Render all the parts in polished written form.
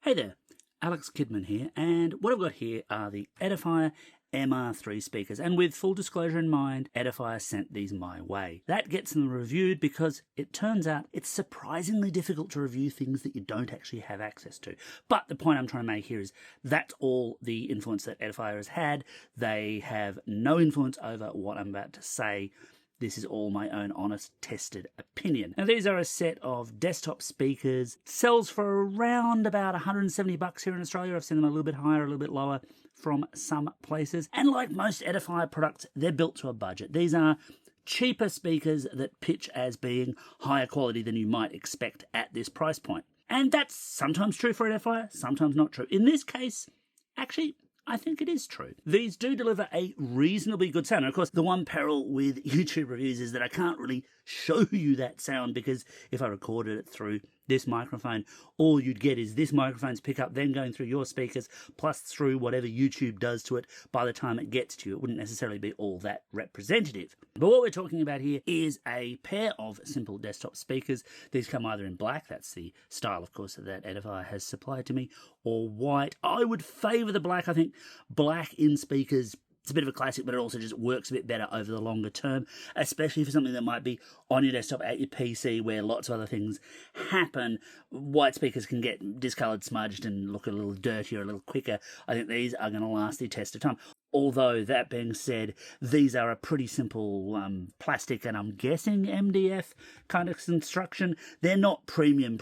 Hey there, Alex Kidman here, and what I've got here are the Edifier MR3 speakers, and with full disclosure in mind, Edifier sent these my way. That gets them reviewed because it turns out it's surprisingly difficult to review things that you don't actually have access to. But the point I'm trying to make here is that's all the influence that Edifier has had. They have no influence over what I'm about to say. This is all my own honest, tested opinion. Now, these are a set of desktop speakers. Sells for around about $170 here in Australia. I've seen them a little bit higher, a little bit lower from some places. And like most Edifier products, they're built to a budget. These are cheaper speakers that pitch as being higher quality than you might expect at this price point. And that's sometimes true for Edifier, sometimes not true. In this case, actually, I think it is true. These do deliver a reasonably good sound. And of course, the one peril with YouTube reviews is that I can't really show you that sound, because if I recorded it through this microphone, all you'd get is this microphone's pickup, then going through your speakers, plus through whatever YouTube does to it by the time it gets to you. It wouldn't necessarily be all that representative. But what we're talking about here is a pair of simple desktop speakers. These come either in black, that's the style, of course, that Edifier has supplied to me, or white. I would favour the black. I think black in speakers, it's a bit of a classic, but it also just works a bit better over the longer term, especially for something that might be on your desktop at your PC where lots of other things happen. White speakers can get discoloured, smudged, and look a little dirtier, a little quicker. I think these are going to last the test of time. Although, that being said, these are a pretty simple plastic and I'm guessing MDF kind of construction. They're not premium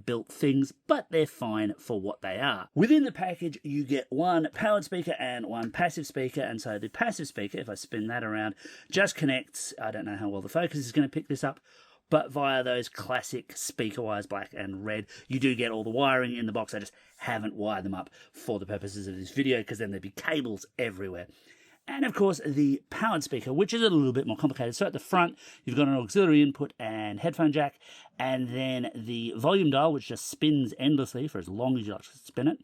built things, but they're fine for what they are. Within the package, you get one powered speaker and one passive speaker. And so the passive speaker, if I spin that around, just connects, I don't know how well the focus is going to pick this up, but via those classic speaker wires, black and red. You do get all the wiring in the box. I just haven't wired them up for the purposes of this video, because then there'd be cables everywhere. And of course, the powered speaker, which is a little bit more complicated. So at the front, you've got an auxiliary input and headphone jack, and then the volume dial, which just spins endlessly for as long as you like to spin it.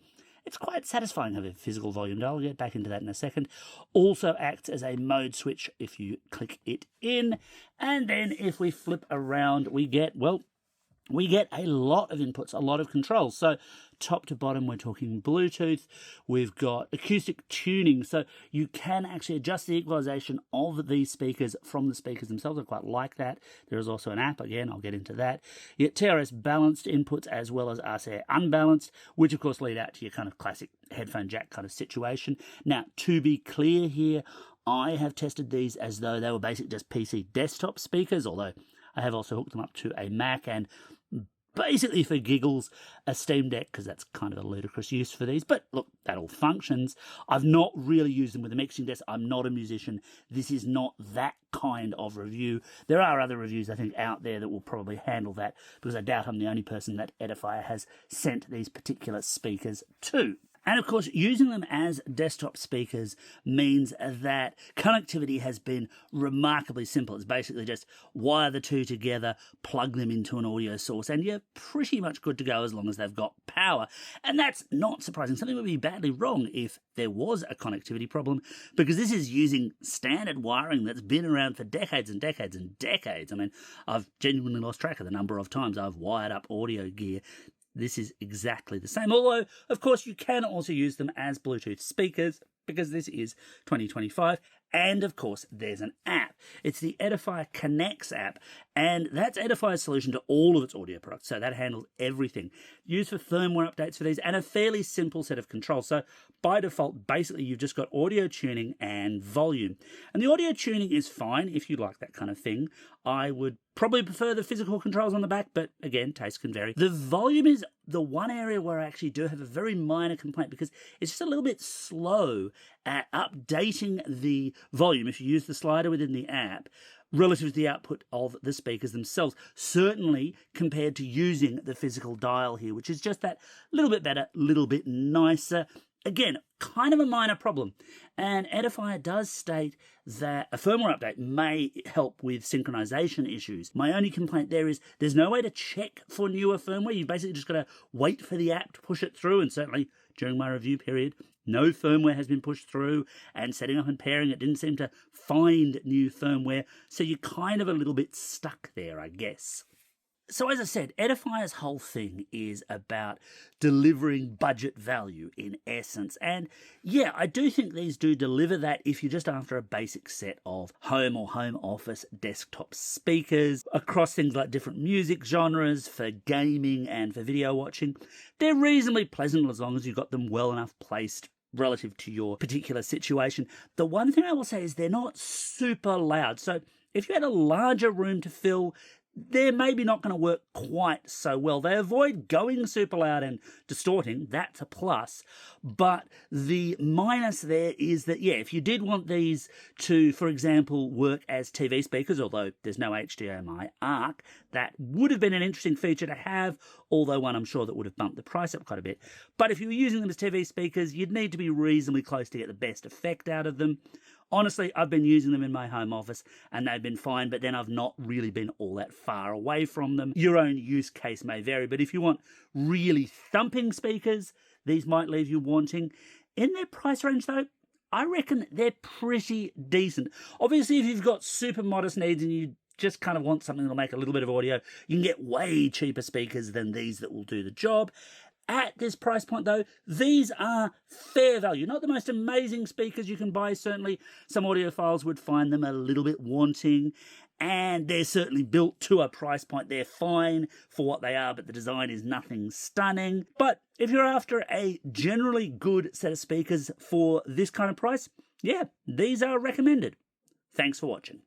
It's quite satisfying to have a physical volume dial. I'll get back into that in a second. Also acts as a mode switch if you click it in. And then if we flip around, we get a lot of inputs, a lot of controls. So top to bottom, we're talking Bluetooth. We've got acoustic tuning. So you can actually adjust the equalization of these speakers from the speakers themselves. I quite like that. There is also an app. Again, I'll get into that. You get TRS balanced inputs as well as RCA unbalanced, which of course lead out to your kind of classic headphone jack kind of situation. Now, to be clear here, I have tested these as though they were basically just PC desktop speakers, although I have also hooked them up to a Mac and basically for giggles, a Steam Deck, because that's kind of a ludicrous use for these. But look, that all functions. I've not really used them with a mixing desk. I'm not a musician. This is not that kind of review. There are other reviews, I think, out there that will probably handle that, because I doubt I'm the only person that Edifier has sent these particular speakers to. And of course, using them as desktop speakers means that connectivity has been remarkably simple. It's basically just wire the two together, plug them into an audio source, and you're pretty much good to go as long as they've got power. And that's not surprising. Something would be badly wrong if there was a connectivity problem, because this is using standard wiring that's been around for decades and decades and decades. I mean, I've genuinely lost track of the number of times I've wired up audio gear. This is exactly the same, although, of course, you can also use them as Bluetooth speakers, because this is 2025, and of course, there's an app. It's the Edifier Connects app, and that's Edifier's solution to all of its audio products, so that handles everything. Used for firmware updates for these, and a fairly simple set of controls. So by default, basically, you've just got audio tuning and volume. And the audio tuning is fine if you like that kind of thing. I would probably prefer the physical controls on the back, but again, taste can vary. The volume is the one area where I actually do have a very minor complaint, because it's just a little bit slow at updating the volume if you use the slider within the app relative to the output of the speakers themselves, certainly compared to using the physical dial here, which is just that little bit better, little bit nicer. Again, kind of a minor problem. And Edifier does state that a firmware update may help with synchronization issues. My only complaint there is there's no way to check for newer firmware. You basically just got to wait for the app to push it through, and certainly during my review period, no firmware has been pushed through, and setting up and pairing it didn't seem to find new firmware, so you're kind of a little bit stuck there, I guess. So as I said, Edifier's whole thing is about delivering budget value in essence. And yeah, I do think these do deliver that if you're just after a basic set of home or home office desktop speakers across things like different music genres for gaming and for video watching. They're reasonably pleasant as long as you've got them well enough placed relative to your particular situation. The one thing I will say is they're not super loud. So if you had a larger room to fill, they're maybe not going to work quite so well. They avoid going super loud and distorting. That's a plus. But the minus there is that, yeah, if you did want these to, for example, work as TV speakers, although there's no HDMI ARC, that would have been an interesting feature to have, although one I'm sure that would have bumped the price up quite a bit. But if you were using them as TV speakers, you'd need to be reasonably close to get the best effect out of them. Honestly, I've been using them in my home office and they've been fine, but then I've not really been all that far away from them. Your own use case may vary, but if you want really thumping speakers, these might leave you wanting. In their price range though, I reckon they're pretty decent. Obviously, if you've got super modest needs and you just kind of want something that'll make a little bit of audio, you can get way cheaper speakers than these that will do the job. At this price point, though, these are fair value. Not the most amazing speakers you can buy. Certainly, some audiophiles would find them a little bit wanting. And they're certainly built to a price point. They're fine for what they are, but the design is nothing stunning. But if you're after a generally good set of speakers for this kind of price, yeah, these are recommended. Thanks for watching.